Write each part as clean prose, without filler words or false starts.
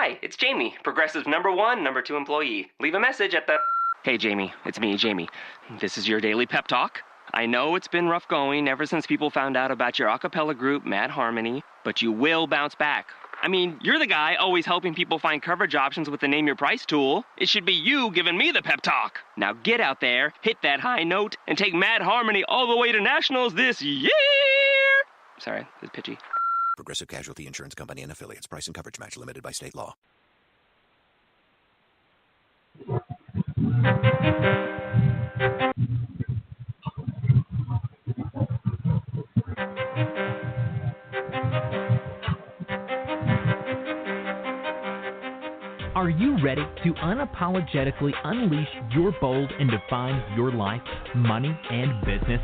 Hi, it's Jamie, Progressive #1, #2 employee. Leave a message at the... Hey, Jamie, it's me, Jamie. This is your daily pep talk. I know it's been rough going ever since people found out about your a cappella group, Mad Harmony, but you will bounce back. I mean, you're the guy always helping people find coverage options with the Name Your Price tool. It should be you giving me the pep talk. Now get out there, hit that high note, and take Mad Harmony all the way to nationals this year! Sorry, it's pitchy. Progressive Casualty Insurance Company and Affiliates. Price and coverage match limited by state law. Are you ready to unapologetically unleash your bold and define your life, money, and business?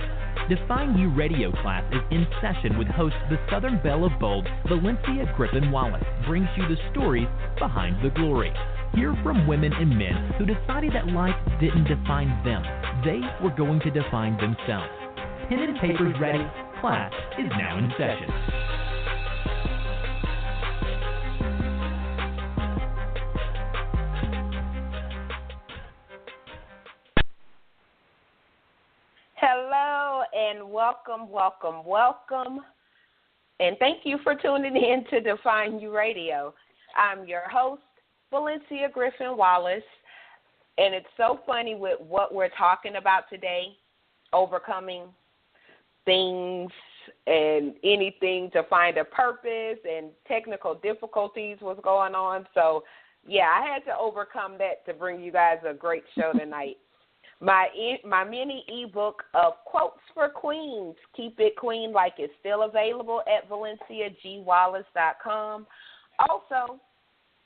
Define You Radio class is in session with host the Southern Belle of Bold, Valencia Griffin-Wallace, brings you the stories behind the glory. Hear from women and men who decided that life didn't define them. They were going to define themselves. Pen and papers ready. Class is now in session. Hello and welcome. And thank you for tuning in to Define You Radio. I'm your host, Valencia Griffin-Wallace, and it's so funny with what we're talking about today, overcoming things and anything to find a purpose, and technical difficulties was going on. So, yeah, I had to overcome that to bring you guys a great show tonight. My mini ebook of Quotes for Queens, Keep It Queen Like, is still available at valenciagwallace.com. Also,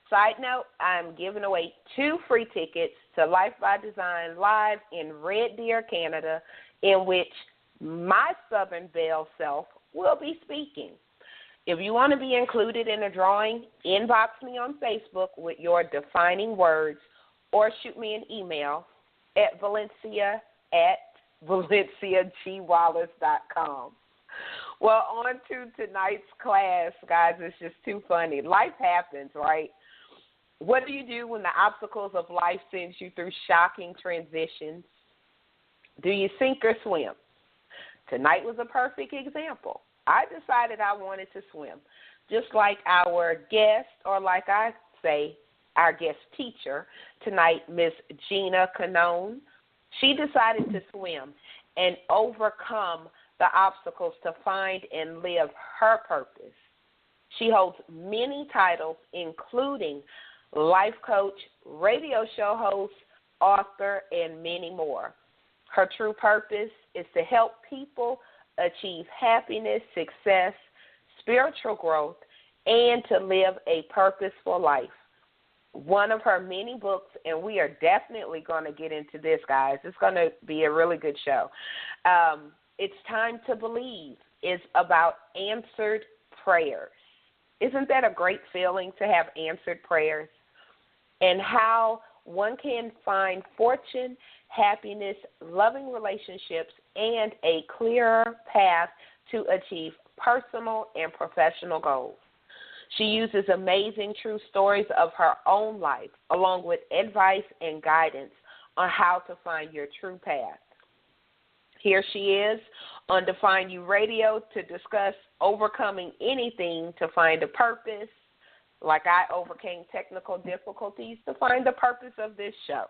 side note, I'm giving away 2 free tickets to Life by Design Live in Red Deer, Canada, in which my Southern Belle self will be speaking. If you want to be included in a drawing, inbox me on Facebook with your defining words or shoot me an email at valenciagwallace.com. Well, on to tonight's class, guys. It's just too funny. Life happens, right? What do you do when the obstacles of life sends you through shocking transitions? Do you sink or swim? Tonight was a perfect example. I decided I wanted to swim, just like our guest, or like I say, our guest teacher tonight, Miss Gina Cannone. She decided to swim and overcome the obstacles to find and live her purpose. She holds many titles, including life coach, radio show host, author, and many more. Her true purpose is to help people achieve happiness, success, spiritual growth, and to live a purposeful life. One of her many books, and we are definitely going to get into this, guys. It's going to be a really good show. It's Time to Believe is about answered prayers. Isn't that a great feeling to have answered prayers? And how one can find fortune, happiness, loving relationships, and a clearer path to achieve personal and professional goals. She uses amazing true stories of her own life, along with advice and guidance on how to find your true path. Here she is on Define You Radio to discuss overcoming anything to find a purpose, like I overcame technical difficulties to find the purpose of this show.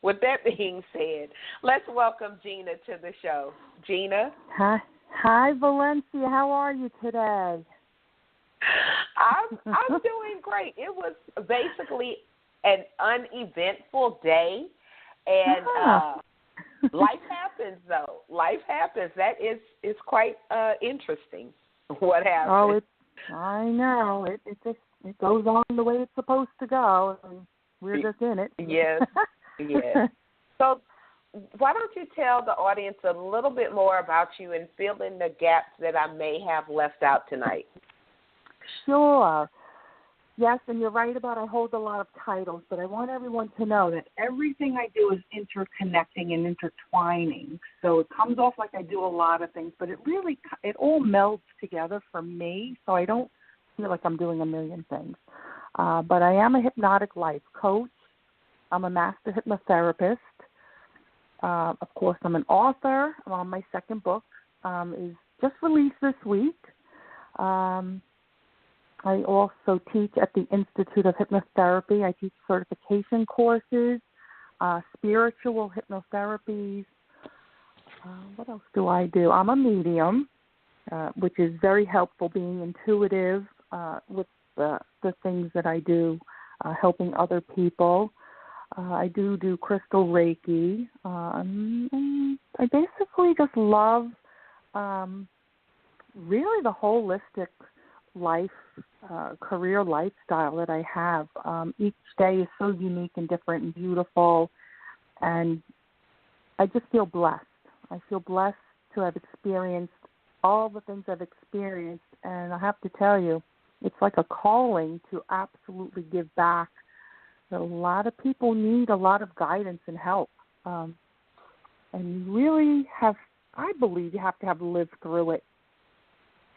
With that being said, let's welcome Gina to the show. Gina? Hi, Valencia. How are you today? I'm doing great. It was basically an uneventful day, and life happens, though. Life happens. That is quite interesting. What happened? I know. It goes on the way it's supposed to go, and we're just in it. Yes. Yes. So why don't you tell the audience a little bit more about you and fill in the gaps that I may have left out tonight? Sure. Yes, and you're right about I hold a lot of titles, but I want everyone to know that everything I do is interconnecting and intertwining. So it comes off like I do a lot of things, but it all melds together for me, so I don't feel like I'm doing a million things. But I am a hypnotic life coach. I'm a master hypnotherapist. Of course, I'm an author. I'm on my second book. Is just released this week. I also teach at the Institute of Hypnotherapy. I teach certification courses, spiritual hypnotherapies. What else do I do? I'm a medium, which is very helpful, being intuitive with the things that I do, helping other people. I do crystal Reiki. I basically just love really the holistic life, career lifestyle that I have. Each day is so unique and different and beautiful, and I just feel blessed. I feel blessed to have experienced all the things I've experienced, and I have to tell you, it's like a calling to absolutely give back. A lot of people need a lot of guidance and help, and you really have, I believe you have to have lived through it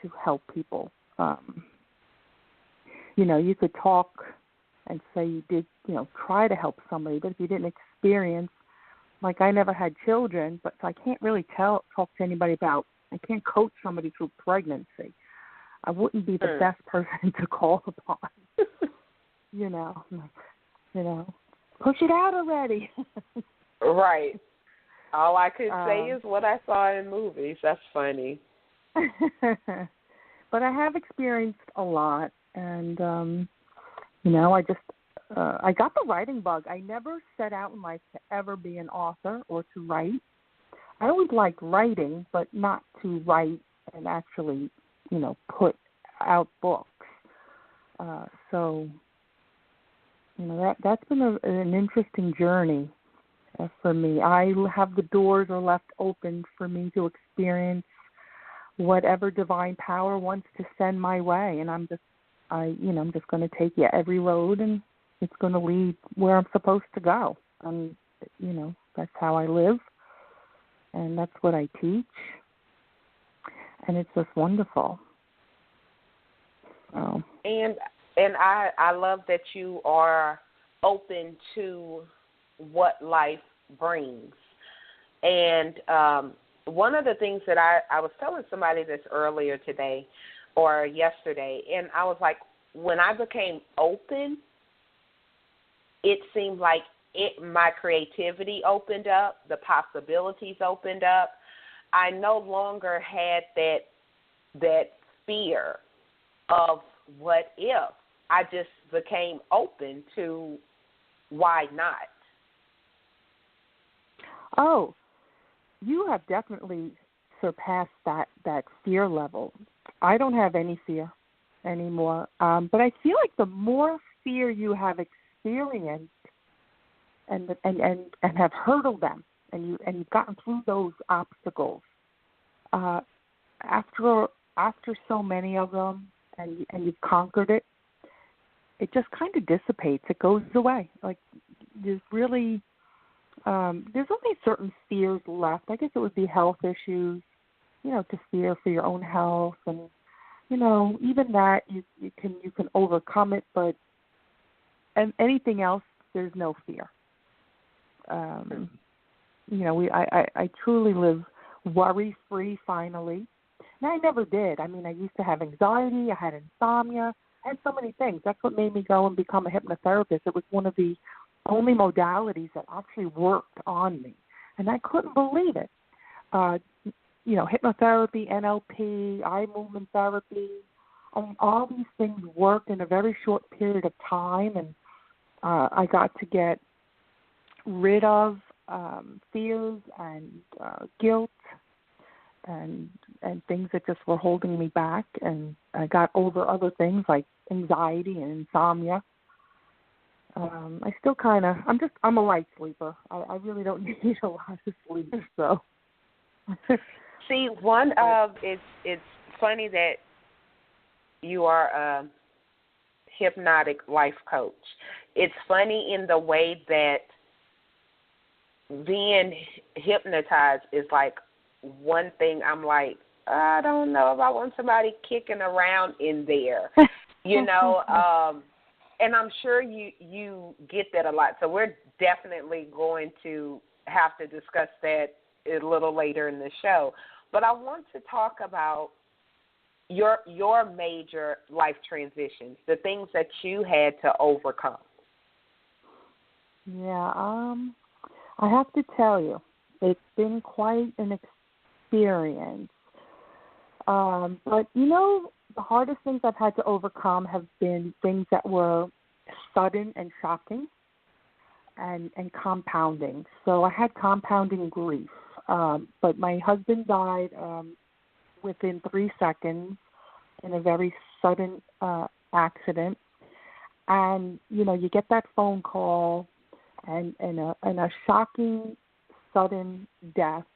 to help people. You could talk and say you did, try to help somebody, but if you didn't experience, like I never had children, but so I can't really talk to anybody about, I can't coach somebody through pregnancy. I wouldn't be the best person to call upon. Push it out already. Right. All I could say is what I saw in movies. That's funny. But I have experienced a lot, and I got the writing bug. I never set out in life to ever be an author or to write. I always liked writing, but not to write and actually, put out books. That's been an interesting journey for me. I have the doors are left open for me to experience whatever divine power wants to send my way, and I'm just going to take every road, and it's going to lead where I'm supposed to go. And that's how I live, and that's what I teach, and it's just wonderful. Oh. And I love that you are open to what life brings. And one of the things that I was telling somebody this earlier today or yesterday, and I was like, when I became open, it seemed like my creativity opened up, the possibilities opened up. I no longer had that fear of what if. I just became open to why not. Oh, you have definitely surpassed that fear level. I don't have any fear anymore, but I feel like the more fear you have experienced and have hurdled them, and you've gotten through those obstacles, after so many of them, and you've conquered it, it just kind of dissipates. It goes away. Like there's really there's only certain fears left. I guess it would be health issues, to fear for your own health, and even that you can overcome it. But and anything else, there's no fear. I truly live worry-free finally. And I never did. I mean, I used to have anxiety. I had insomnia. I had so many things. That's what made me go and become a hypnotherapist. It was one of the only modalities that actually worked on me. And I couldn't believe it. Hypnotherapy, NLP, eye movement therapy, all these things worked in a very short period of time. And I got to get rid of fears and guilt and things that just were holding me back, and I got over other things like anxiety and insomnia. I still I'm a light sleeper. I really don't need a lot of sleep. So, see, it's funny that you are a hypnotic life coach. It's funny in the way that being hypnotized is like one thing I'm like, I don't know if I want somebody kicking around in there, And I'm sure you get that a lot. So we're definitely going to have to discuss that a little later in the show. But I want to talk about your major life transitions, the things that you had to overcome. Yeah, I have to tell you, it's been quite an experience. But, the hardest things I've had to overcome have been things that were sudden and shocking and compounding. So I had compounding grief. But my husband died within 3 seconds in a very sudden accident. And, you get that phone call and a shocking, sudden death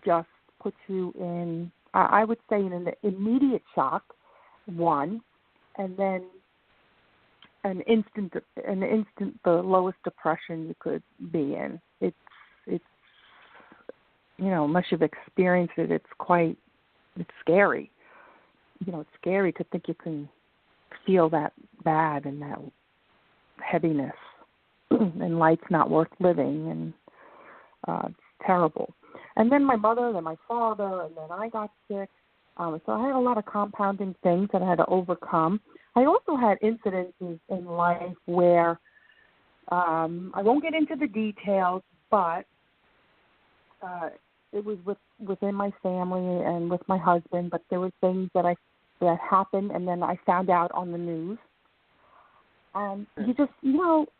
just puts you in, I would say, in an immediate shock, one, and then an instant, the lowest depression you could be in. It's unless you've experienced it, it's scary. It's scary to think you can feel that bad and that heaviness, and life's not worth living, and it's terrible. And then my mother, then my father, and then I got sick. So I had a lot of compounding things that I had to overcome. I also had incidences in life where I won't get into the details, but it was within my family and with my husband. But there were things that happened, and then I found out on the news. And you just,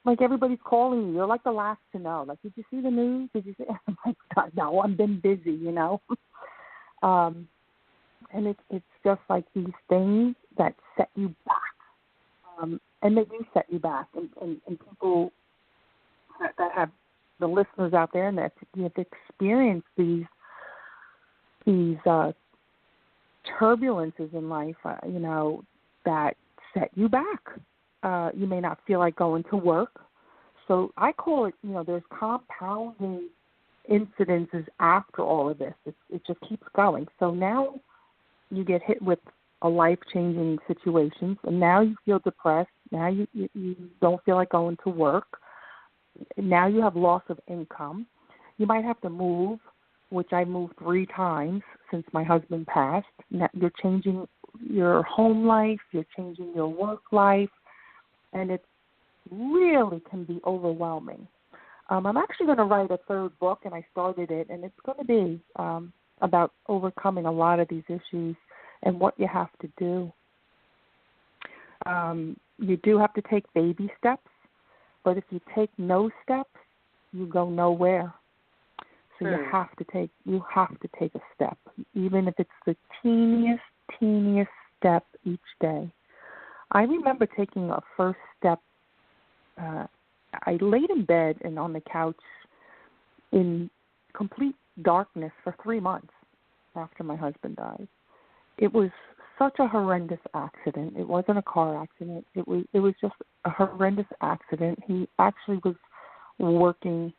like everybody's calling you. You're like the last to know. Like, did you see the news? Did you see? I'm like, no, I've been busy, And it's just like these things that set you back. And they do set you back. And people that have the listeners out there and that have experienced these turbulences in life, that set you back. You may not feel like going to work. So I call it, there's compounding incidences after all of this. It just keeps going. So now you get hit with a life-changing situation, and now you feel depressed. Now you don't feel like going to work. Now you have loss of income. You might have to move, which I moved 3 times since my husband passed. Now you're changing your home life. You're changing your work life. And it really can be overwhelming. I'm actually going to write a 3rd book, and I started it, and it's going to be about overcoming a lot of these issues and what you have to do. You do have to take baby steps, but if you take no steps, you go nowhere. So you have to take a step, even if it's the teeniest step each day. I remember taking a first step. I laid in bed and on the couch in complete darkness for 3 months after my husband died. It was such a horrendous accident. It wasn't a car accident. It was just a horrendous accident. He actually was working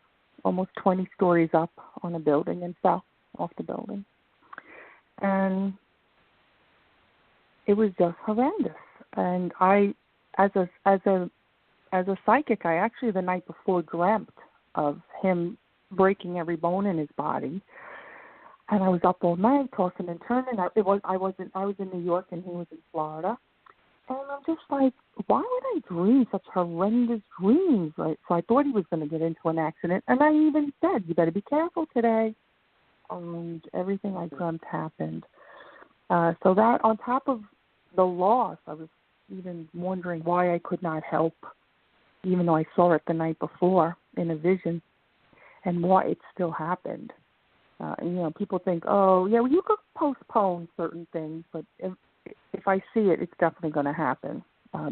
almost 20 stories up on a building and fell off the building. And it was just horrendous. And I, as a psychic, I actually the night before dreamt of him breaking every bone in his body, and I was up all night tossing and turning. I was in New York and he was in Florida, and I'm just like, why would I dream such horrendous dreams? Right? So I thought he was going to get into an accident, and I even said, "You better be careful today." And everything I dreamt happened. So that on top of the loss, I was even wondering why I could not help, even though I saw it the night before in a vision, and why it still happened. People think, oh, yeah, well, you could postpone certain things, but if I see it, it's definitely going to happen.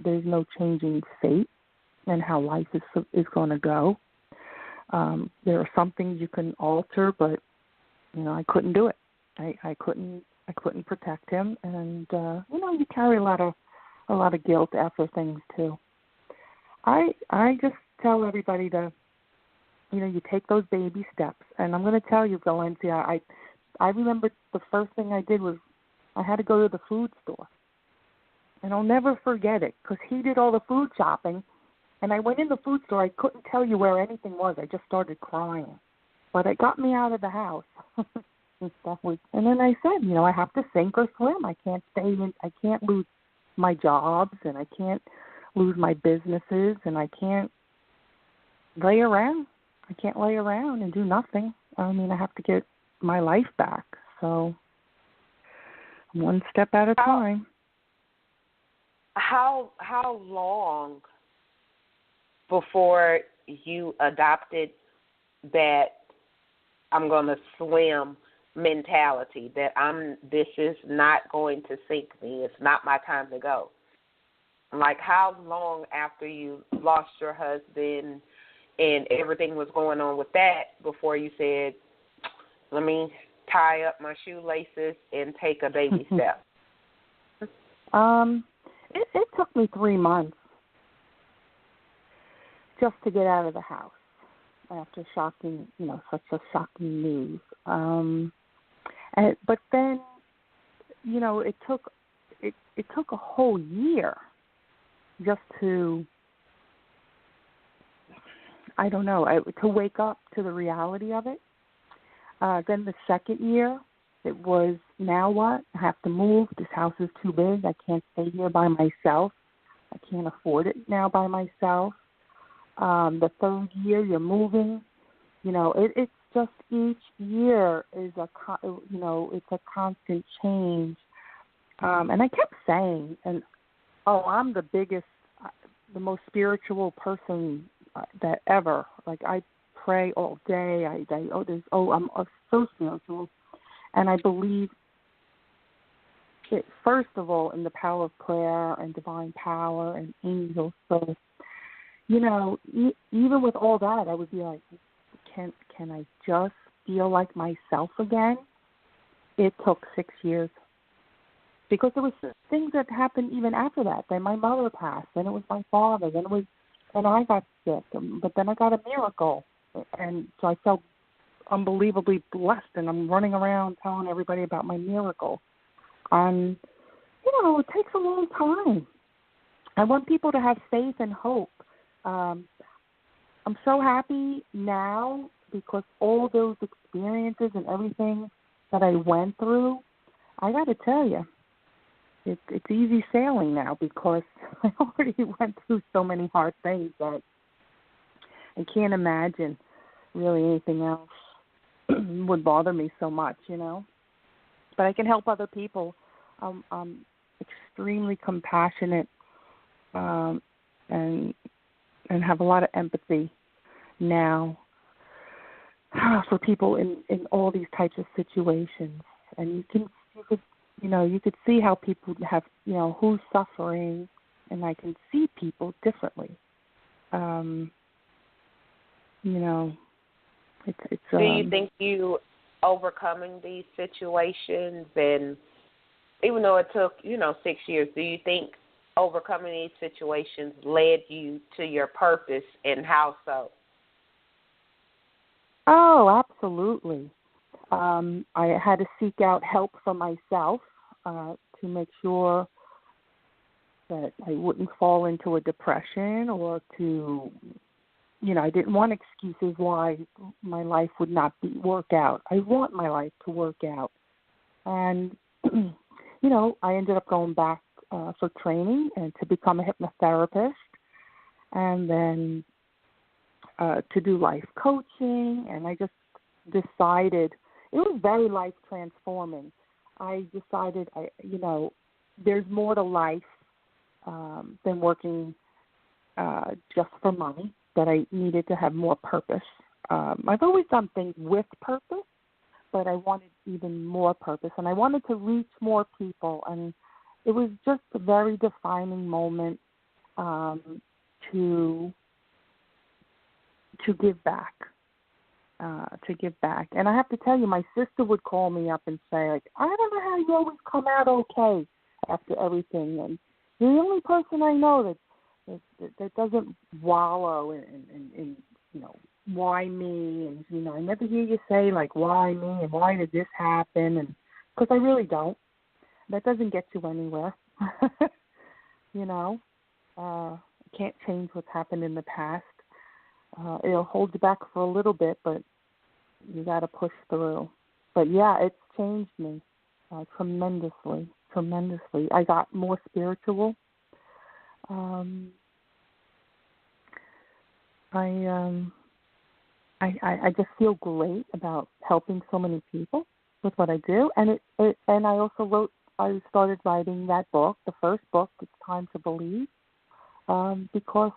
There's no changing fate and how life is going to go. There are some things you can alter, but I couldn't do it. I couldn't protect him, and you carry a lot of guilt after things too. I just tell everybody to, you take those baby steps. And I'm going to tell you, Valencia, I remember the first thing I did was I had to go to the food store. And I'll never forget it because he did all the food shopping. And I went in the food store. I couldn't tell you where anything was. I just started crying. But it got me out of the house. And then I said, you know, I have to sink or swim. I can't I can't lose my jobs, and I can't lose my businesses, and I can't lay around. I can't lay around and do nothing. I mean, I have to get my life back. So one step at a time. How long before you adopted that I'm going to swim mentality, that this is not going to sink me, it's not my time to go? Like, how long after you lost your husband and everything was going on with that before you said, let me tie up my shoelaces and take a baby step? It took me 3 months just to get out of the house after such a shocking news. But then, you know, it took a whole year just to, I don't know, to wake up to the reality of it. Then the second year, it was, now what? I have to move. This house is too big. I can't stay here by myself. I can't afford it now by myself. The third year, you're moving. You know, it's just each year is it's a constant change. And I kept saying, I'm the biggest, the most spiritual person that ever. Like, I pray all day. I'm so spiritual. And I believe, first of all, in the power of prayer and divine power and angels. So, you know, even with all that, I would be like, can I just feel like myself again? It took 6 years. Because there was things that happened even after that. Then my mother passed. Then it was my father. Then I got sick. But then I got a miracle. And so I felt unbelievably blessed, and I'm running around telling everybody about my miracle. And, you know, it takes a long time. I want people to have faith and hope. I'm so happy now because all those experiences and everything that I went through, I got to tell you, it's easy sailing now because I already went through so many hard things that I can't imagine really anything else would bother me so much, you know. But I can help other people. I'm extremely compassionate and have a lot of empathy now for people in all these types of situations. And you could see how people have, you know, who's suffering, and I can see people differently. You know, it's. Do you think you overcoming these situations, and even though it took, 6 years, do you think overcoming these situations led you to your purpose, and how so? Oh, absolutely. I had to seek out help for myself to make sure that I wouldn't fall into a depression or to, I didn't want excuses why my life would not work out. I want my life to work out. And, I ended up going back for training and to become a hypnotherapist, and then to do life coaching. And I just decided, it was very life transforming. I decided, there's more to life than working just for money, that I needed to have more purpose. I've always done things with purpose, but I wanted even more purpose, and I wanted to reach more people. And it was just a very defining moment to give back. And I have to tell you, my sister would call me up and say, like, I don't know how you always come out okay after everything. And you're the only person I know that doesn't wallow in why me? And, I never hear you say, like, why me and why did this happen? And because I really don't. That doesn't get you anywhere. you know. Can't change what's happened in the past. It'll hold you back for a little bit, but you got to push through. But, yeah, it's changed me tremendously. I got more spiritual. I just feel great about helping so many people with what I do, and I started writing that book, the first book, It's Time to Believe, because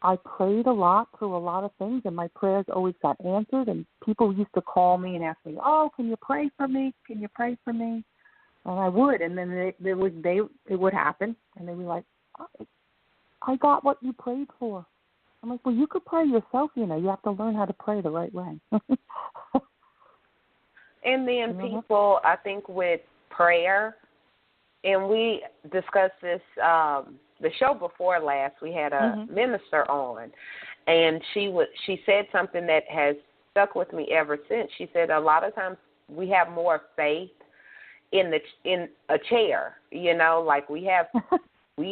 I prayed a lot through a lot of things, and my prayers always got answered, and people used to call me and ask me, "Oh, can you pray for me? Can you pray for me?" And I would, and then it would happen, and they were like, "I got what you prayed for." I'm like, "Well, you could pray yourself, you know. You have to learn how to pray the right way." And then people, I think, with prayer, and we discussed this the show before last. We had a minister on, and she said something that has stuck with me ever since. She said a lot of times we have more faith in a chair, you know, like we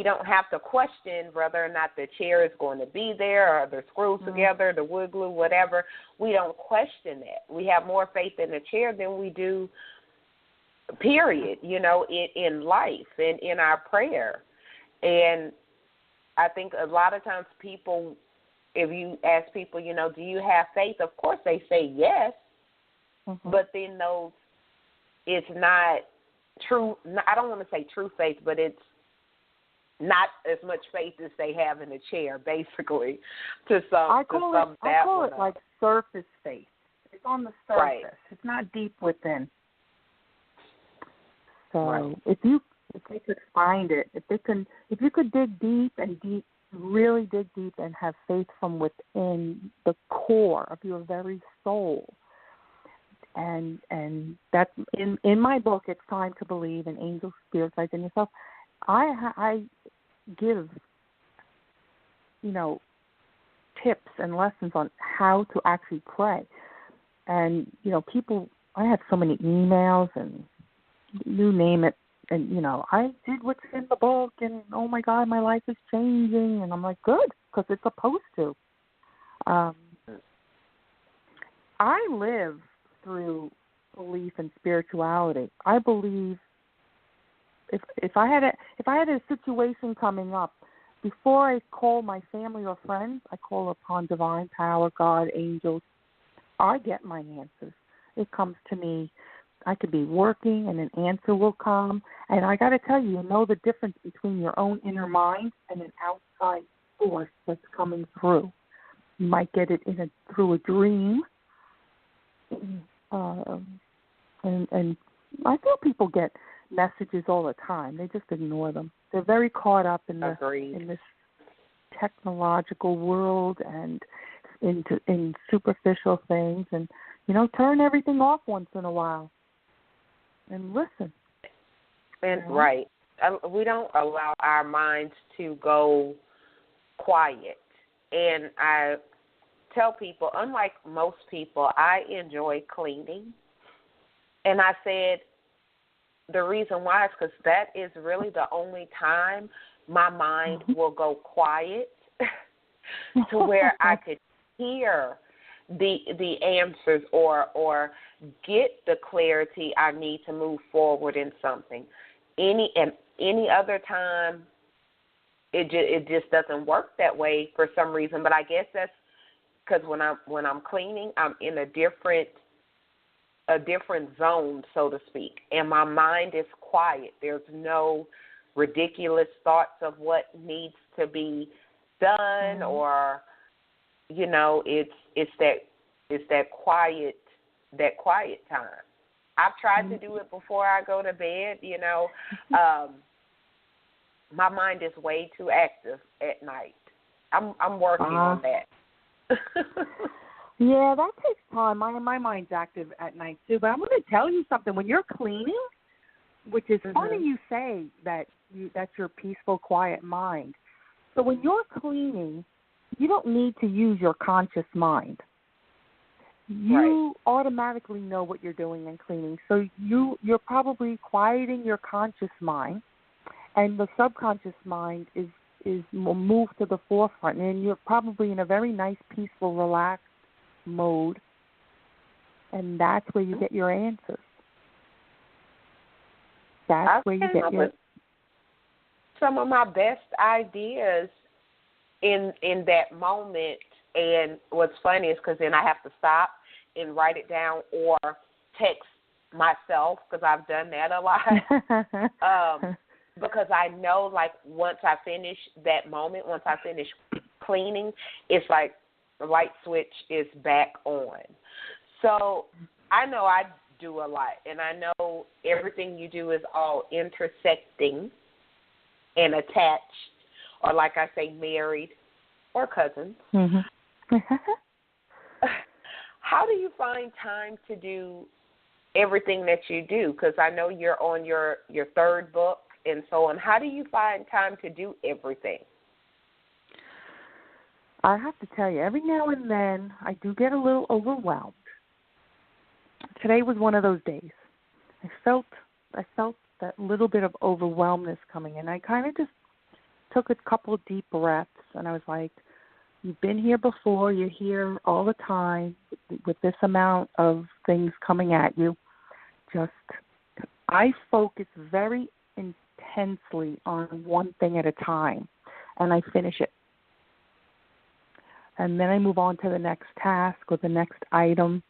don't have to question whether or not the chair is going to be there or the screws together, the wood glue, whatever. We don't question that. We have more faith in the chair than we do, period, you know, in life and in our prayer. And I think a lot of times people, if you ask people, you know, do you have faith? Of course they say yes, but then it's not true. I don't want to say true faith, but it's not as much faith as they have in a chair, basically. I call it like surface faith. It's on the surface. Right. It's not deep within. So if they could find it, if you could dig deep, really dig deep, and have faith from within the core of your very soul. And that's in my book, It's Time to Believe, in Angels, Spirits, Within Yourself. I give, you know, tips and lessons on how to actually pray. And, you know, I have so many emails and you name it. And, you know, I did what's in the book, and, oh, my God, my life is changing. And I'm like, good, because it's supposed to. I live through belief and spirituality. I believe if I had a situation coming up, before I call my family or friends, I call upon divine power, God, angels. I get my answers. It comes to me. I could be working and an answer will come. And I got to tell you, you know the difference between your own inner mind and an outside force that's coming through. You might get it through a dream. And I feel people get messages all the time. They just ignore them. They're very caught up in this technological world and in superficial things. And, you know, turn everything off once in a while and listen. And right. We don't allow our minds to go quiet. And I tell people, unlike most people, I enjoy cleaning. And I said the reason why is because that is really the only time my mind will go quiet to where I could hear the answers or get the clarity I need to move forward in something. Any other time, it just doesn't work that way for some reason. But I guess that's because when I'm cleaning, I'm in a different zone, so to speak, and my mind is quiet. There's no ridiculous thoughts of what needs to be done, or, you know, it's that quiet time. I've tried to do it before I go to bed. You know, my mind is way too active at night. I'm working on that. Yeah, that takes time. My mind's active at night, too. But I'm going to tell you something. When you're cleaning, which is funny you say that's your peaceful, quiet mind. So when you're cleaning, you don't need to use your conscious mind. You automatically know what you're doing in cleaning. So you're probably quieting your conscious mind, and the subconscious mind is moved to the forefront, and you're probably in a very nice, peaceful, relaxed mode, and that's where you get your answers. That's where you get your... Some of my best ideas in that moment, and what's funny is because then I have to stop and write it down or text myself, because I've done that a lot. Because I know, like, once I finish that moment, once I finish cleaning, it's like the light switch is back on. So I know I do a lot, and I know everything you do is all intersecting and attached, or like I say, married or cousins. Mm-hmm. How do you find time to do everything that you do? Because I know you're on your third book and so on. How do you find time to do everything? I have to tell you, every now and then I do get a little overwhelmed. Today was one of those days. I felt that little bit of overwhelmness coming in. I kind of just took a couple of deep breaths, and I was like, you've been here before. You're here all the time with this amount of things coming at you. I focus very intensely on one thing at a time, and I finish it. And then I move on to the next task or the next item.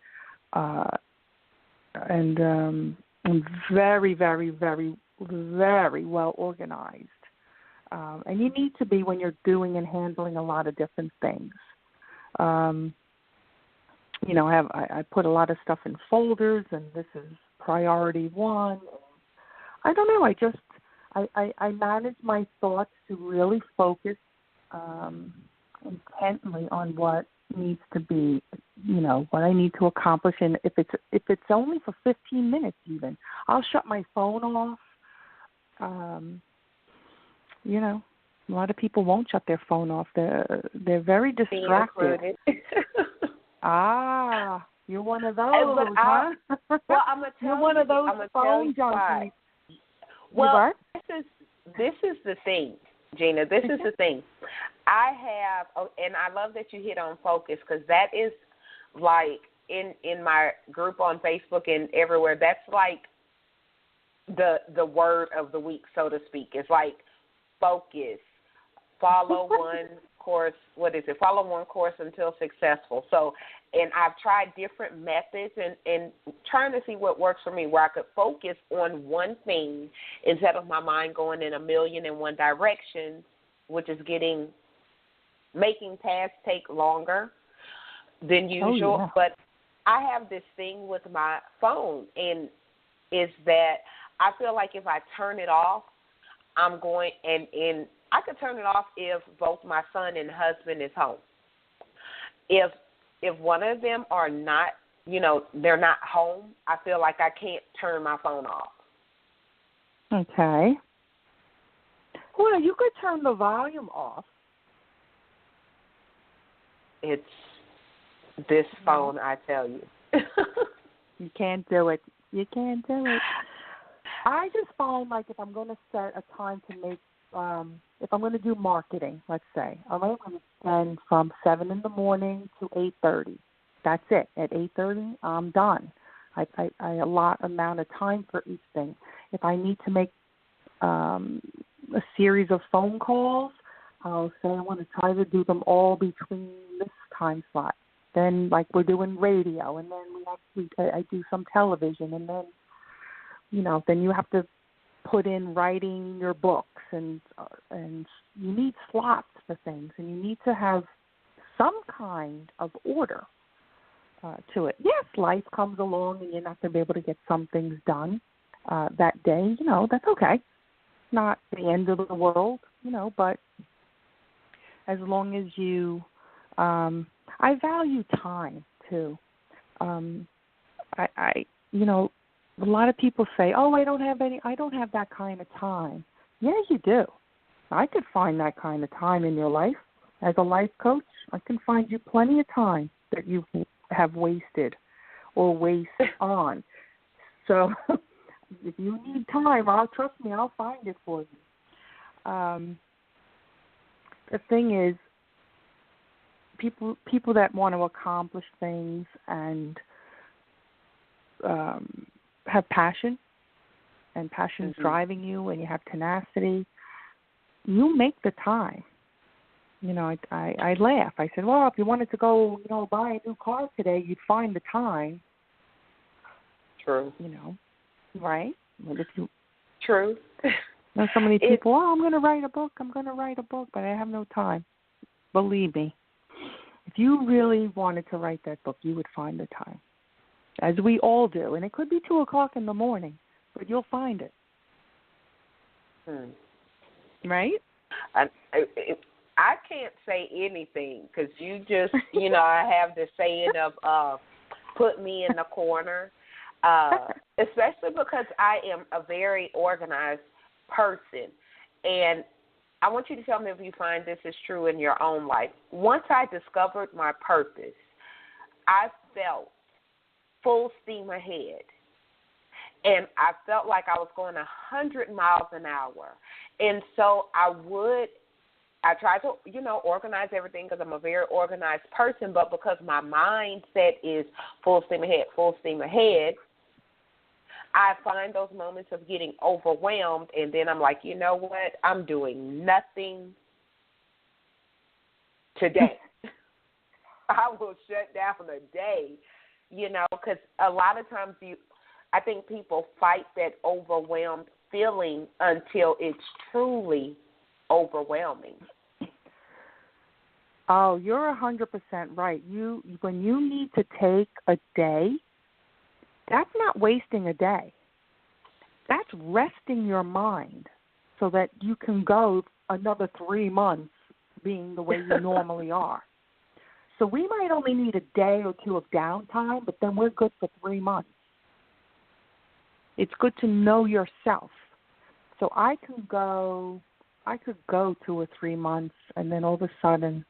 And I'm very, very, very, very well organized. And you need to be when you're doing and handling a lot of different things. I put a lot of stuff in folders, and this is priority one. I don't know. I manage my thoughts to really focus intently on what needs to be, what I need to accomplish. And if it's only for 15 minutes even, I'll shut my phone off. A lot of people won't shut their phone off. They're very distracted. You're one of those, huh? Well, I'm gonna tell you're one of those phone junkies. Well, this is the thing, Gina. This is the thing. I have, and I love that you hit on focus, because that is like in my group on Facebook and everywhere. That's like the word of the week, so to speak. It's like focus. Follow one course. What is it? Follow one course until successful. So, and I've tried different methods and trying to see what works for me, where I could focus on one thing instead of my mind going in a million and one directions, which is making tasks take longer than usual. Oh, yeah. But I have this thing with my phone, and is that I feel like if I turn it off, I'm going, and I could turn it off if both my son and husband is home. If one of them are not, they're not home, I feel like I can't turn my phone off. Okay. Well, you could turn the volume off. It's this phone, I tell you. You can't do it. You can't do it. I just find, like, if I'm going to set a time to make, if I'm going to do marketing, let's say, I'm going to spend from 7 in the morning to 8:30. That's it. At 8:30, I'm done. I allot amount of time for each thing. If I need to make a series of phone calls, I'll say I want to try to do them all between this time slot. Then, like, we're doing radio, and then I do some television, and then, then you have to put in writing your books, and you need slots for things, and you need to have some kind of order to it. Yes, life comes along, and you're not going to be able to get some things done that day. That's okay. It's not the end of the world, but as long as you, I value time too. A lot of people say, "Oh, I don't have that kind of time." Yeah, you do. I could find that kind of time in your life. As a life coach, I can find you plenty of time that you have wasted or waste on. So if you need time, I'll find it for you. the thing is, people that want to accomplish things and have passion, and passion's driving you, and you have tenacity, you make the time. You know, I laugh. I said, well, if you wanted to go, you know, buy a new car today, you'd find the time. True. You know, right? But if you True. know, so many people, I'm going to write a book, but I have no time. Believe me, if you really wanted to write that book, you would find the time, as we all do. And it could be 2 o'clock in the morning, but you'll find it. Right? I can't say anything because you just, you know, I have this saying of put me in the corner, especially because I am a very organized person. And I want you to tell me if you find this is true in your own life. Once I discovered my purpose, I felt full steam ahead. And I felt like I was going 100 miles an hour. And so I tried to, you know, organize everything because I'm a very organized person, but because my mindset is full steam ahead, I find those moments of getting overwhelmed, and then I'm like, you know what, I'm doing nothing today. I will shut down a day, you know, because a lot of times I think people fight that overwhelmed feeling until it's truly overwhelming. Oh, you're 100% right. When you need to take a day, that's not wasting a day. That's resting your mind so that you can go another 3 months being the way you normally are. So we might only need a day or 2 of downtime, but then we're good for 3 months. It's good to know yourself. So I could go 2 or 3 months, and then all of a sudden,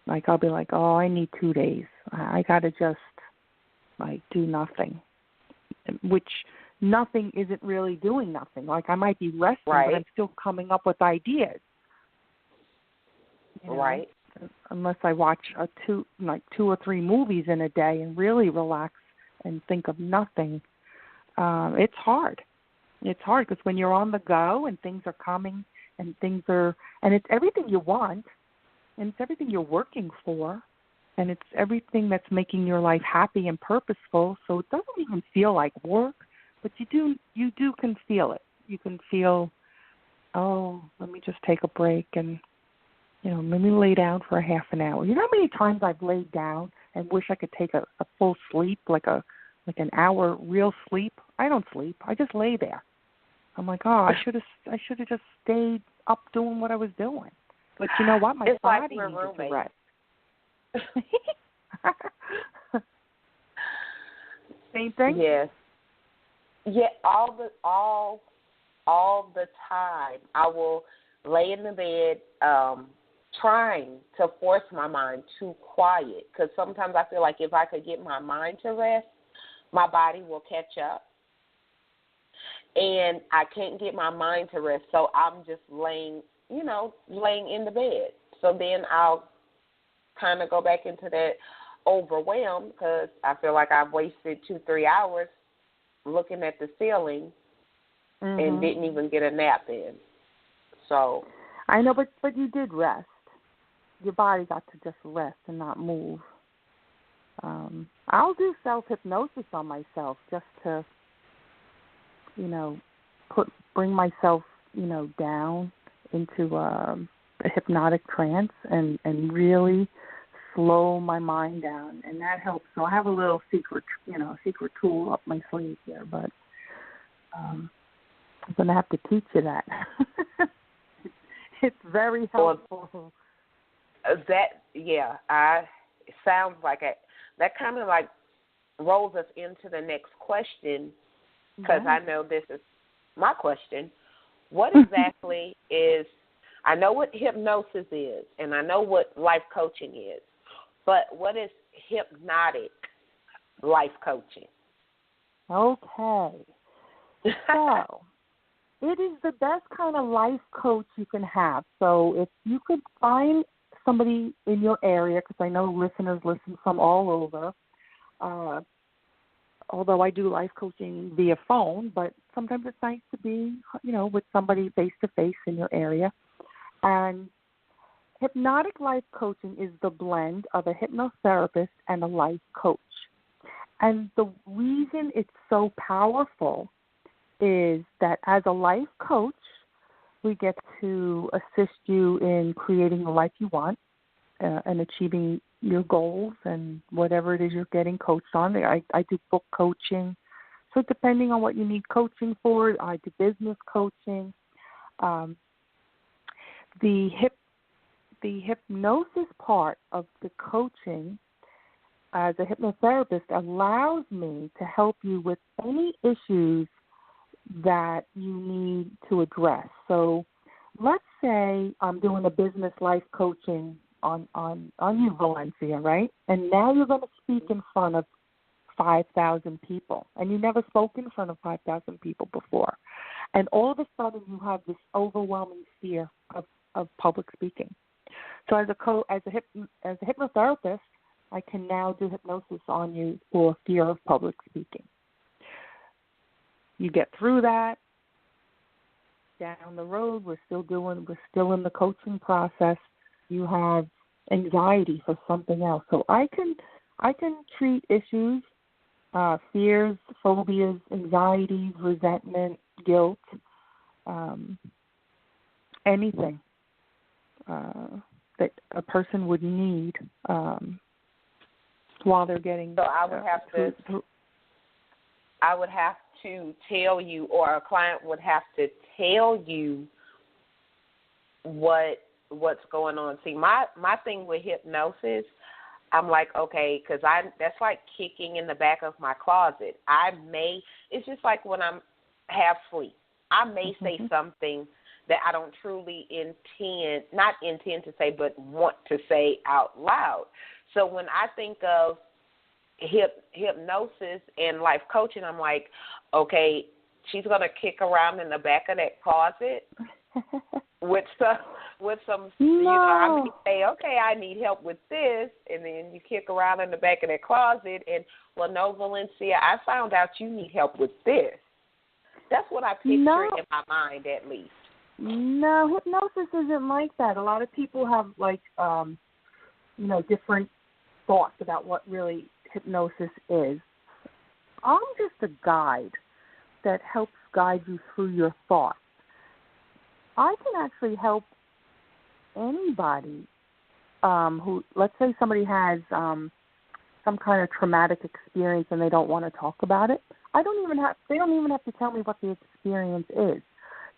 like, I'll be like, oh, I need 2 days. I got to just, like, do nothing, which nothing isn't really doing nothing. Like, I might be resting, right, but I'm still coming up with ideas. You know? Right. Unless I watch 2 or 3 movies in a day and really relax and think of nothing. It's hard. It's hard because when you're on the go and things are coming and it's everything you want, and it's everything you're working for, and it's everything that's making your life happy and purposeful. So it doesn't even feel like work, but you can feel it. You can feel, oh, let me just take a break and, you know, let me lay down for a half an hour. You know how many times I've laid down and wish I could take a full sleep, like an hour real sleep? I don't sleep. I just lay there. I'm like, oh, I should have just stayed up doing what I was doing. But you know what? My it's body like needed to rest. Same thing? Yes. Yeah, all the time I will lay in the bed trying to force my mind to quiet, because sometimes I feel like if I could get my mind to rest, my body will catch up. And I can't get my mind to rest, so I'm just laying in the bed. So then I'll kind of go back into that overwhelm because I feel like I've wasted 2-3 hours looking at the ceiling and didn't even get a nap in. So I know, but you did rest. Your body got to just rest and not move. I'll do self-hypnosis on myself just to, you know, bring myself, you know, down into a hypnotic trance and really slow my mind down, and that helps. So I have a little secret tool up my sleeve here, but I'm going to have to teach you that. It's very helpful. It sounds like it. That kind of like rolls us into the next question, because I know this is my question. What exactly is, I know what hypnosis is, and I know what life coaching is, but what is hypnotic life coaching? Okay. So, It is the best kind of life coach you can have. So if you could find somebody in your area, because I know listeners listen from all over, although I do life coaching via phone, but sometimes it's nice to be, with somebody face-to-face in your area. And hypnotic life coaching is the blend of a hypnotherapist and a life coach. And the reason it's so powerful is that as a life coach, we get to assist you in creating the life you want and achieving your goals and whatever it is you're getting coached on. I do book coaching. So depending on what you need coaching for, I do business coaching. The hypnosis part of the coaching as a hypnotherapist allows me to help you with any issues that you need to address. So let's say I'm doing a business life coaching on you, Valencia, right? And now you're going to speak in front of 5,000 people, and you never spoke in front of 5,000 people before. And all of a sudden you have this overwhelming fear of public speaking. So as a hypnotherapist, I can now do hypnosis on you for fear of public speaking. You get through that. Down the road, we're still in the coaching process. You have anxiety for something else. So I can treat issues, fears, phobias, anxieties, resentment, guilt, anything that a person would need while they're getting. So I would have to tell you, or a client would have to tell you what's going on. See, my thing with hypnosis, I'm like, okay, because that's like kicking in the back of my closet. It's just like when I'm half asleep. I may say something that I don't truly not intend to say, but want to say out loud. So when I think of hypnosis and life coaching, I'm like, okay, she's going to kick around in the back of that closet with some no. I may say, okay, I need help with this, and then you kick around in the back of that closet, and, well, no, Valencia, I found out you need help with this. That's what I picture in my mind, at least. No, hypnosis isn't like that. A lot of people have, different thoughts about what really hypnosis is. I'm just a guide that helps guide you through your thoughts. I can actually help anybody who, let's say somebody has some kind of traumatic experience and they don't want to talk about it. They don't even have to tell me what the experience is.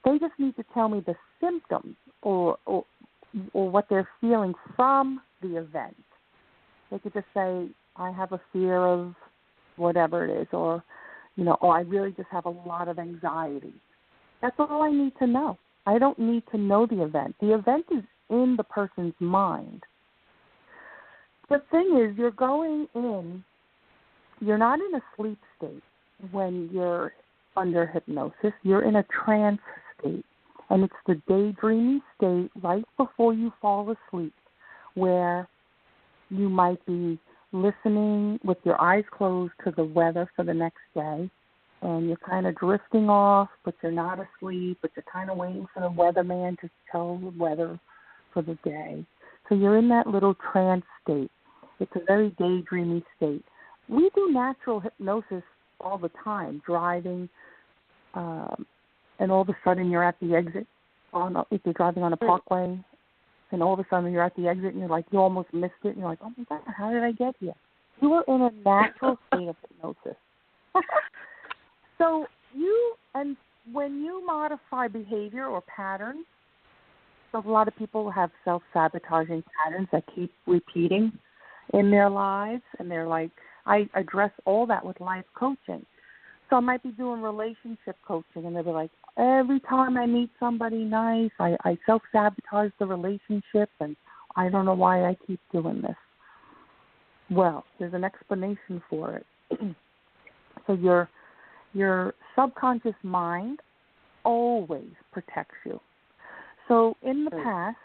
They just need to tell me the symptoms or what they're feeling from the event. They could just say, I have a fear of whatever it is, or I really just have a lot of anxiety. That's all I need to know. I don't need to know the event. The event is in the person's mind. The thing is, you're not in a sleep state when you're under hypnosis. You're in a trance state, and it's the daydreaming state right before you fall asleep, where you might be listening with your eyes closed to the weather for the next day, and you're kind of drifting off, but you're not asleep, but you're kind of waiting for the weatherman to tell the weather for the day. So you're in that little trance state. It's a very daydreamy state. We do natural hypnosis all the time, driving, and all of a sudden you're at the exit if you're driving on a parkway, and all of a sudden you're at the exit and you're like, you almost missed it, and you're like, oh my God, how did I get here? You were in a natural state of hypnosis. So when you modify behavior or patterns, so a lot of people have self-sabotaging patterns that keep repeating in their lives, and they're like, I address all that with life coaching. So I might be doing relationship coaching, and they'll be like, every time I meet somebody nice, I self-sabotage the relationship, and I don't know why I keep doing this. Well, there's an explanation for it. So your subconscious mind always protects you. So in the past,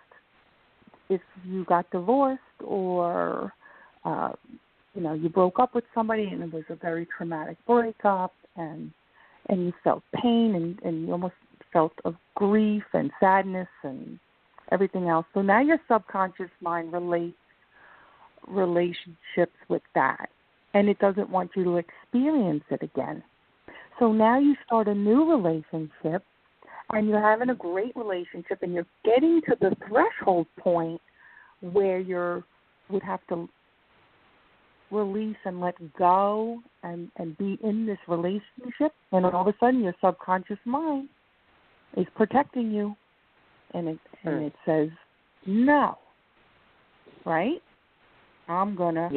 if you got divorced or, you broke up with somebody and it was a very traumatic breakup and you felt pain and you almost felt of grief and sadness and everything else. So now your subconscious mind relates relationships with that, and it doesn't want you to experience it again. So now you start a new relationship, and you're having a great relationship, and you're getting to the threshold point where you would have to release and let go and be in this relationship, and all of a sudden your subconscious mind is protecting you, and it says no, right? I'm gonna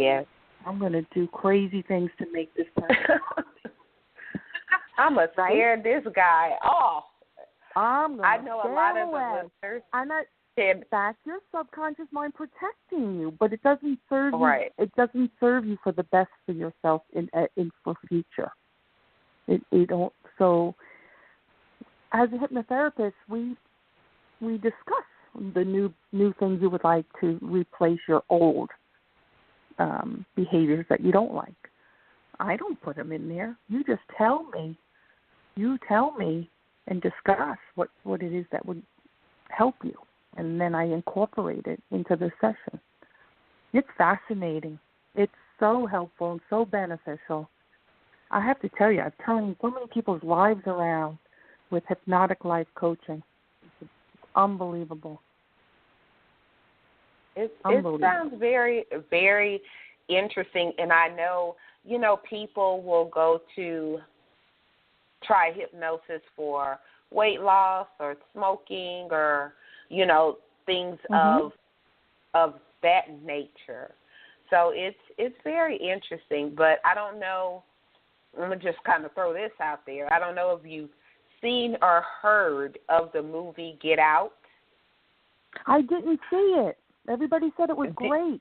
do crazy things to make this person happy. I'm gonna scare this guy off. I know a lot of the listeners. That's your subconscious mind protecting you, but it doesn't serve you. Right. It doesn't serve you for the best for yourself in for future. It don't. So, as a hypnotherapist, we discuss the new things you would like to replace your old behaviors that you don't like. I don't put them in there. You just tell me. You tell me and discuss what it is that would help you. And then I incorporate it into the session. It's fascinating. It's so helpful and so beneficial. I have to tell you, I've turned so many people's lives around with hypnotic life coaching. It's unbelievable. It sounds very, very interesting. And I know, people will go to try hypnosis for weight loss or smoking or things of that nature. So it's very interesting, but I don't know. I'm gonna just kind of throw this out there. I don't know if you've seen or heard of the movie Get Out. I didn't see it. Everybody said it was great.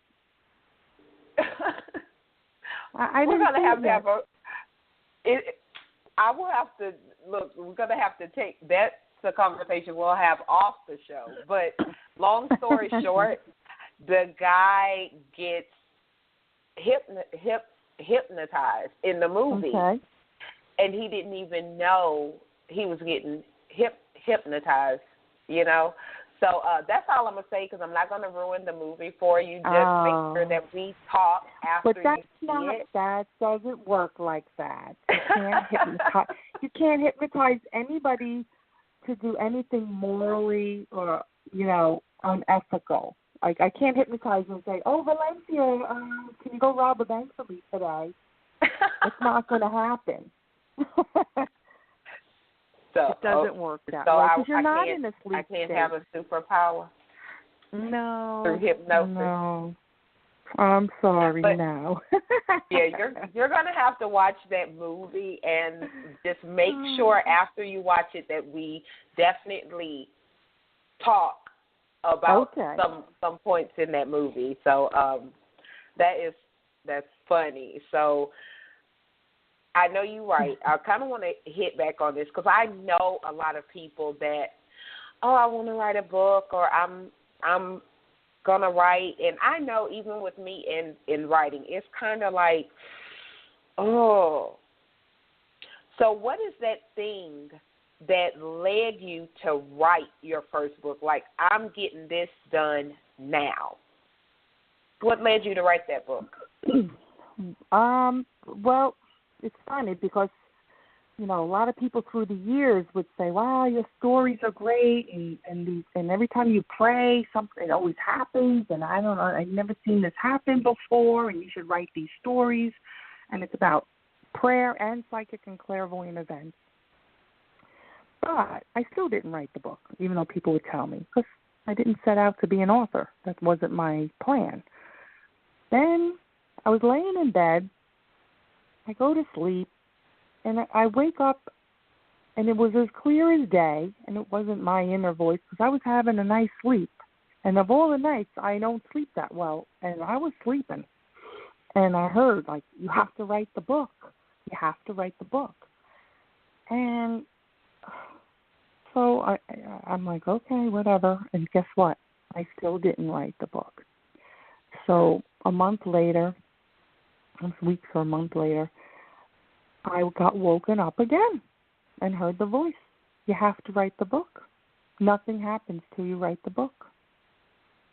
I We're didn't gonna have see to have I will have to look. We're gonna have to take that. The conversation we'll have off the show. But long story short, the guy gets hypnotized in the movie, and he didn't even know he was getting hypnotized, So that's all I'm going to say, because I'm not going to ruin the movie for you. Just make sure that we talk after you see it. That doesn't work like that. You can't hypnotize anybody to do anything morally or, unethical. Like, I can't hypnotize and say, oh, Valencia, can you go rob a bank for me today? It's not going to happen. It doesn't work that way, because you're not in a sleep state. I can't state. have a superpower. No. Through hypnosis. No. I'm sorry, but, no. Yeah, you're going to have to watch that movie and just make sure after you watch it that we definitely talk about some points in that movie. So that's funny. So I know you're right. I kind of want to hit back on this, because I know a lot of people that, I want to write a book, or I'm going to write. And I know even with me in writing, it's kind of like, So what is that thing that led you to write your first book? Like, I'm getting this done now. What led you to write that book? Well, it's funny because, a lot of people through the years would say, wow, your stories are great, and every time you pray, something always happens, and I don't know, I've never seen this happen before, and you should write these stories. And it's about prayer and psychic and clairvoyant events. But I still didn't write the book, even though people would tell me, because I didn't set out to be an author. That wasn't my plan. Then I was laying in bed. I go to sleep, and I wake up, and it was as clear as day, and it wasn't my inner voice, because I was having a nice sleep. And of all the nights, I don't sleep that well, and I was sleeping. And I heard, like, you have to write the book. You have to write the book. And So I'm like, okay, whatever. And guess what? I still didn't write the book. So a month later, weeks or a month later, I got woken up again and heard the voice. You have to write the book. Nothing happens till you write the book.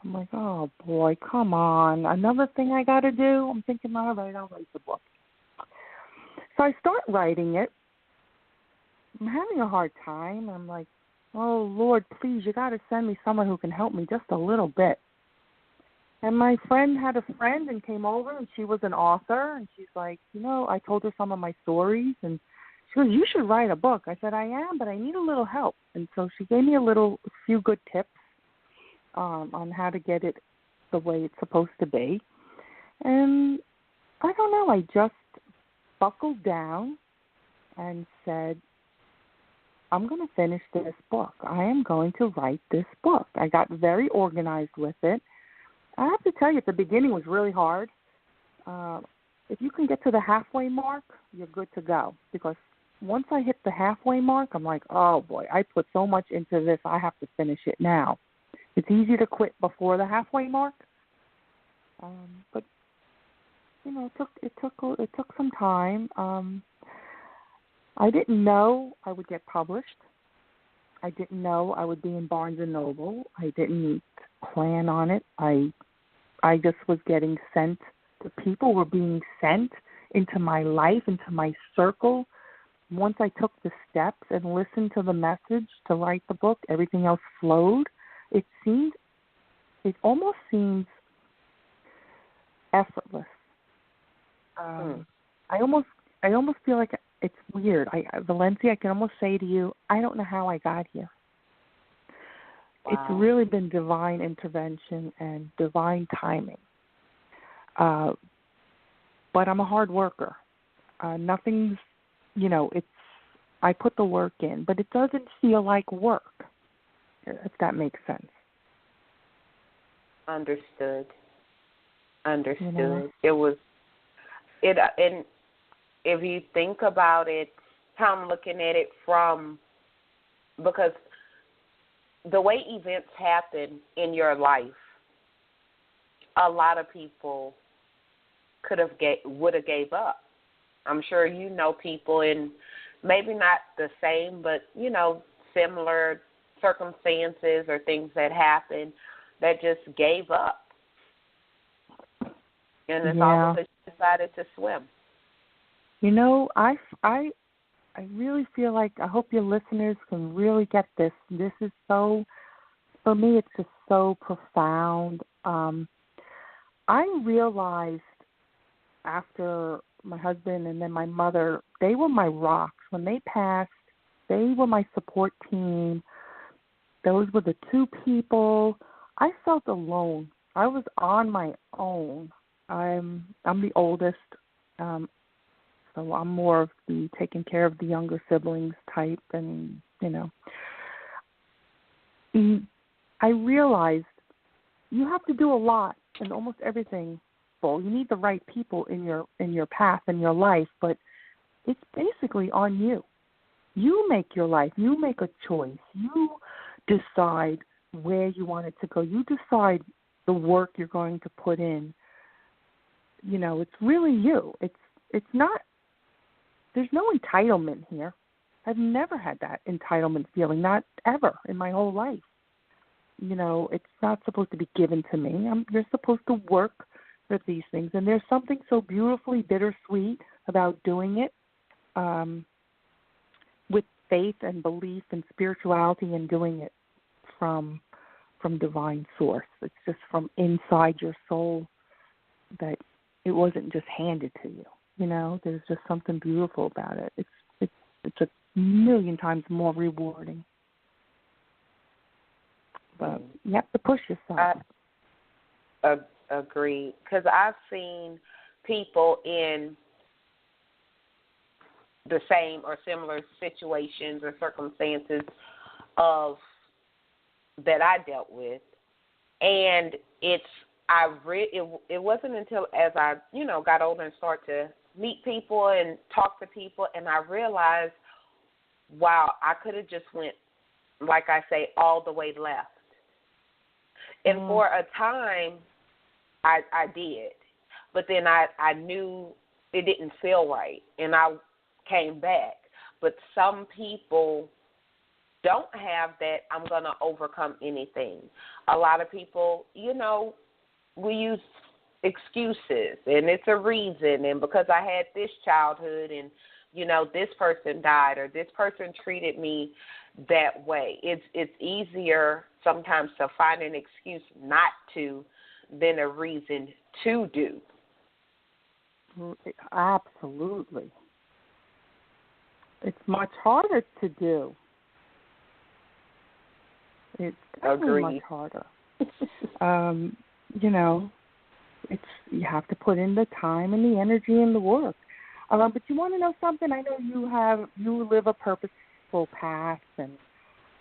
I'm like, oh, boy, come on. Another thing I got to do? I'm thinking, all right, I'll write the book. So I start writing it. I'm having a hard time. I'm like, oh, Lord, please, you got to send me someone who can help me just a little bit. And my friend had a friend and came over, and she was an author, and she's like, I told her some of my stories, and she goes, you should write a book. I said, I am, but I need a little help. And so she gave me a few good tips on how to get it the way it's supposed to be. And I don't know, I just buckled down and said, I'm going to finish this book. I am going to write this book. I got very organized with it. I have to tell you, at the beginning was really hard. If you can get to the halfway mark, you're good to go. Because once I hit the halfway mark, I'm like, oh, boy, I put so much into this, I have to finish it now. It's easy to quit before the halfway mark. But, it took some time. I didn't know I would get published. I didn't know I would be in Barnes & Noble. I didn't plan on it. I just was getting sent. The people were being sent into my life, into my circle. Once I took the steps and listened to the message to write the book, everything else flowed. It almost seems effortless. I almost feel like it's weird. Valencia, I can almost say to you, I don't know how I got here. Wow. It's really been divine intervention and divine timing. But I'm a hard worker. Nothing's, I put the work in, but it doesn't feel like work, if that makes sense. Understood. And if you think about it, how I'm looking at it because the way events happen in your life, a lot of people would have gave up. I'm sure you know people in maybe not the same, but, similar circumstances or things that happen that just gave up. And it's all because you decided to swim. I really feel like, I hope your listeners can really get this. This is so, for me, it's just so profound. I realized after my husband and then my mother, they were my rocks. When they passed, they were my support team. Those were the two people. I felt alone. I was on my own. I'm the oldest, so I'm more of the taking care of the younger siblings type, and I realized you have to do a lot and almost everything. Well, you need the right people in your path in your life, but it's basically on you. You make your life. You make a choice. You decide where you want it to go. You decide the work you're going to put in. It's really you. It's not. There's no entitlement here. I've never had that entitlement feeling, not ever in my whole life. It's not supposed to be given to me. You're supposed to work for these things, and there's something so beautifully bittersweet about doing it with faith and belief and spirituality, and doing it from divine source. It's just from inside your soul, that it wasn't just handed to you. There's just something beautiful about it. It's a million times more rewarding. But you have to push yourself. Agreed. Because I've seen people in the same or similar situations or circumstances that I dealt with, and it wasn't until as I got older and started to meet people and talk to people, and I realized, wow, I could have just went like I say, all the way left. And for a time, I did. But then I knew it didn't feel right, and I came back. But some people don't have that I'm going to overcome anything. A lot of people, we use excuses, and it's a reason, and because I had this childhood and, this person died or this person treated me that way. It's easier sometimes to find an excuse not to than a reason to do. Absolutely. It's much harder to do. It's definitely much harder. You have to put in the time and the energy and the work. But you want to know something? I know you live a purposeful path, and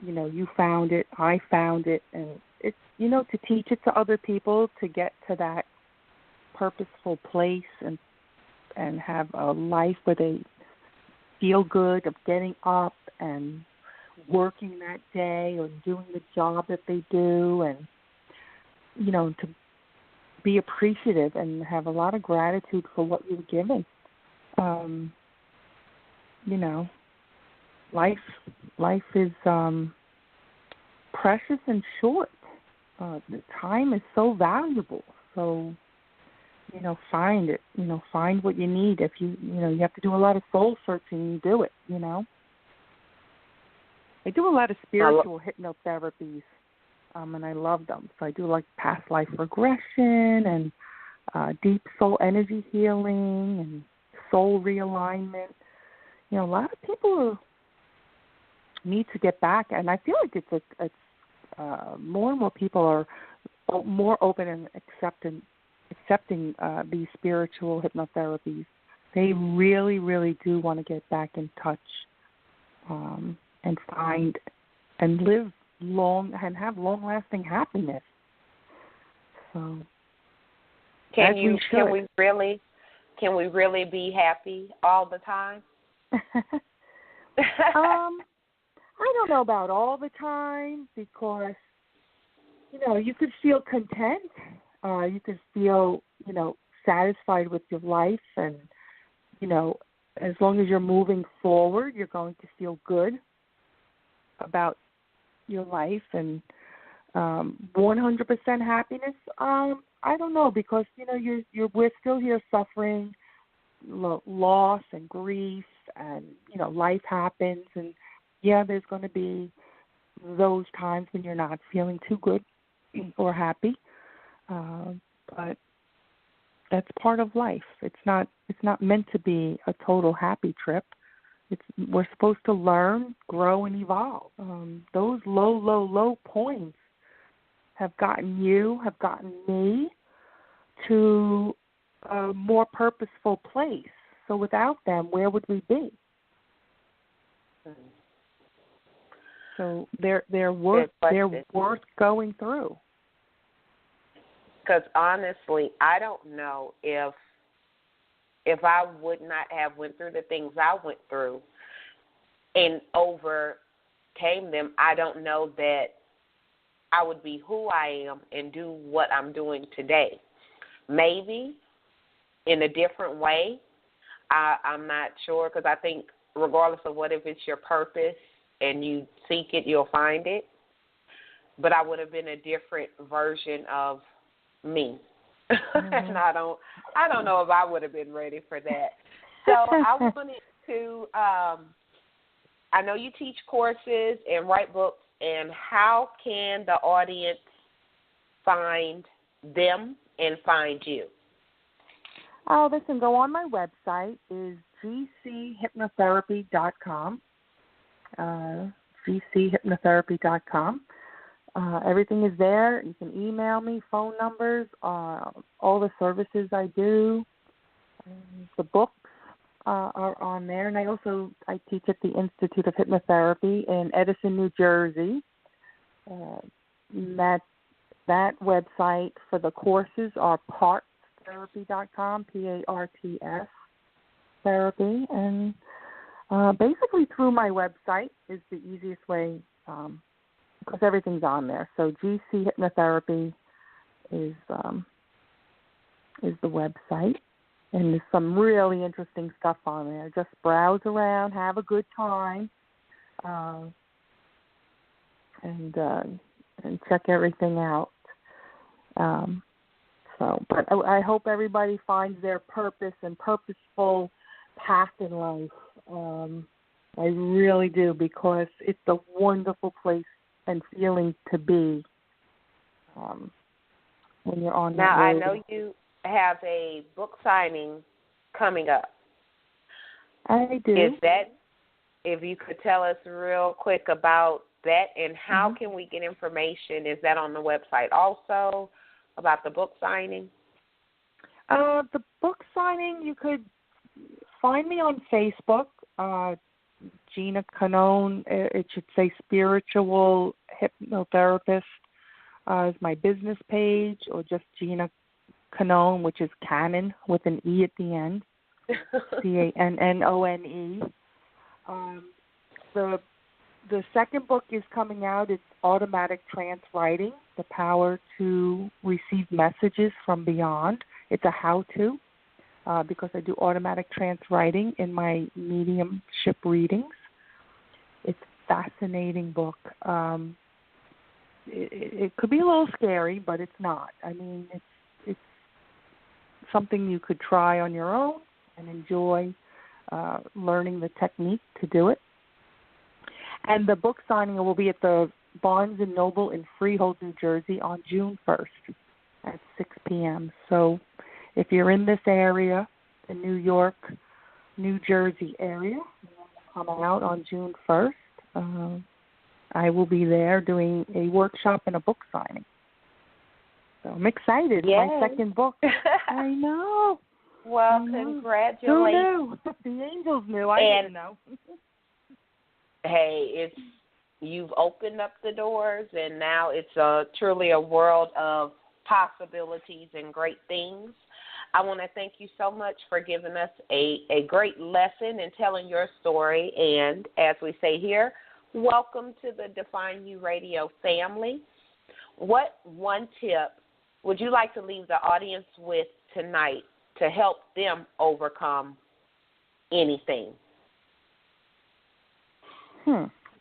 you found it. I found it, and it's to teach it to other people to get to that purposeful place and have a life where they feel good of getting up and working that day or doing the job that they do, and to be appreciative and have a lot of gratitude for what you're given. Life is precious and short. The time is so valuable. So, find it. Find what you need. If you have to do a lot of soul searching, you do it. I do a lot of spiritual hypnotherapies, and I love them. So I do like past life regression and deep soul energy healing and soul realignment. A lot of people need to get back, and I feel like it's more and more people are more open and accepting these spiritual hypnotherapies. They really, really do want to get back in touch and find and live long and have long-lasting happiness. So, can we really be happy all the time? I don't know about all the time, because you could feel content. You could feel satisfied with your life, and as long as you're moving forward, you're going to feel good about your life. And 100% happiness, I don't know, because we're still here suffering loss and grief, and life happens, and there's going to be those times when you're not feeling too good or happy, but that's part of life. It's not meant to be a total happy trip. We're supposed to learn, grow, and evolve. Those low points have gotten me to a more purposeful place. So without them, where would we be? So they're worth going through. Because honestly, I don't know if I would not have went through the things I went through and overcame them, I don't know that I would be who I am and do what I'm doing today. Maybe in a different way. I'm not sure, because I think regardless of if it's your purpose and you seek it, you'll find it. But I would have been a different version of me. Mm-hmm. And I don't know if I would have been ready for that. So I wanted to, I know you teach courses and write books, and how can the audience find them and find you? Oh, they can go on my website, is gchypnotherapy.com, gchypnotherapy.com. Everything is there. You can email me, phone numbers, all the services I do. The books are on there. And I teach at the Institute of Hypnotherapy in Edison, New Jersey. That website for the courses are partstherapy.com, PARTS therapy. And basically through my website is the easiest way because everything's on there. So GC Hypnotherapy is the website, and there's some really interesting stuff on there. Just browse around, have a good time, and check everything out. But I hope everybody finds their purpose and purposeful path in life. I really do, because it's a wonderful place and feeling to be when you're on that road. Now, I know you have a book signing coming up. I do. Is that, if you could tell us real quick about that, and how can we get information? Is that on the website also, about the book signing? The book signing, you could find me on Facebook, Gina Cannone. It should say Spiritual Hypnotherapist is my business page, or just Gina Cannone, which is Cannon with an E at the end, Cannone. The second book is coming out. It's Automatic Trance Writing, The Power to Receive Messages from Beyond. It's a how-to, because I do automatic trance writing in my mediumship readings. It's a fascinating book. It could be a little scary, but it's not. I mean, it's something you could try on your own and enjoy learning the technique to do it. And the book signing will be at the Barnes & Noble in Freehold, New Jersey on June 1st at 6 p.m. So if you're in this area, the New York, New Jersey area, come out on June 1st. I will be there doing a workshop and a book signing. So I'm excited. Yay. My second book. I know. Well, congratulations. Who knew? The angels knew. I didn't know. Hey, you've opened up the doors, and now it's truly a world of possibilities and great things. I want to thank you so much for giving us a great lesson and telling your story. And as we say here, welcome to the Define You Radio family. What one tip would you like to leave the audience with tonight to help them overcome anything?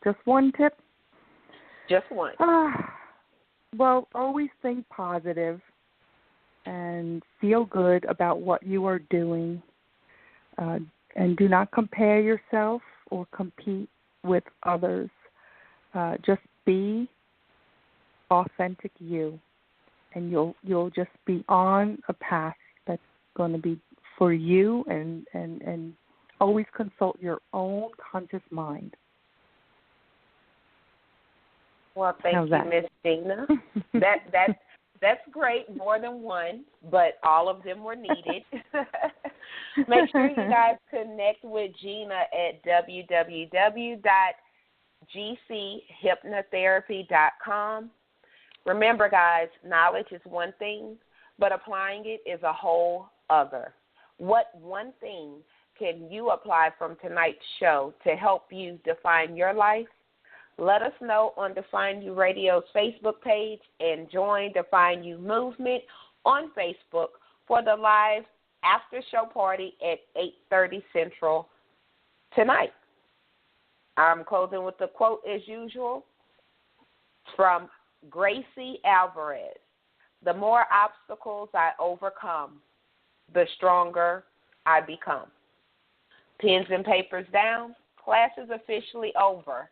Just one tip? Just one. Well, always think positive and feel good about what you are doing. And do not compare yourself or compete with others. Just be authentic you, and you'll just be on a path that's going to be for you, and always consult your own conscious mind. Well, thank you, Miss Gina. That's great, more than one, but all of them were needed. Make sure you guys connect with Gina at www.gchypnotherapy.com. Remember, guys, knowledge is one thing, but applying it is a whole other. What one thing can you apply from tonight's show to help you define your life? Let us know on Define You Radio's Facebook page, and join Define You Movement on Facebook for the live after-show party at 8:30 Central tonight. I'm closing with a quote as usual from Gracie Alvarez. The more obstacles I overcome, the stronger I become. Pens and papers down. Class is officially over.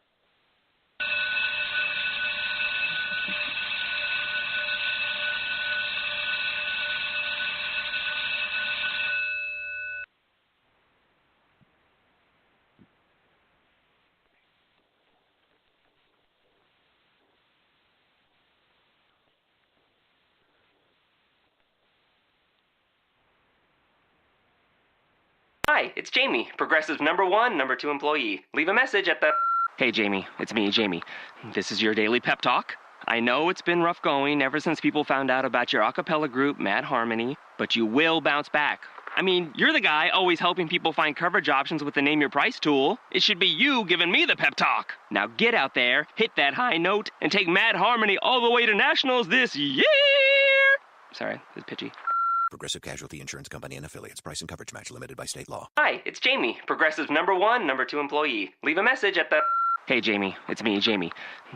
Hi, it's Jamie, Progressive #1, #2 employee. Leave a message at the... Hey, Jamie, it's me, Jamie. This is your daily pep talk. I know it's been rough going ever since people found out about your a cappella group, Mad Harmony, but you will bounce back. I mean, you're the guy always helping people find coverage options with the Name Your Price tool. It should be you giving me the pep talk. Now get out there, hit that high note, and take Mad Harmony all the way to nationals this year! Sorry, it's pitchy. Progressive Casualty Insurance Company and Affiliates. Price and coverage match limited by state law. Hi, it's Jamie, Progressive's #1, #2 employee. Leave a message at the... Hey, Jamie, it's me, Jamie.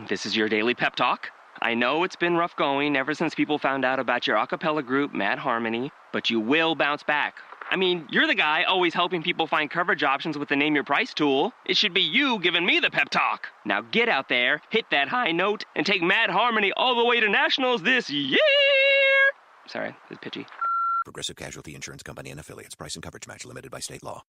This is your daily pep talk. I know it's been rough going ever since people found out about your a cappella group, Mad Harmony, but you will bounce back. I mean, you're the guy always helping people find coverage options with the Name Your Price tool. It should be you giving me the pep talk. Now get out there, hit that high note, and take Mad Harmony all the way to nationals this year! Sorry, it's pitchy. Progressive Casualty Insurance Company and Affiliates. Price and coverage match limited by state law.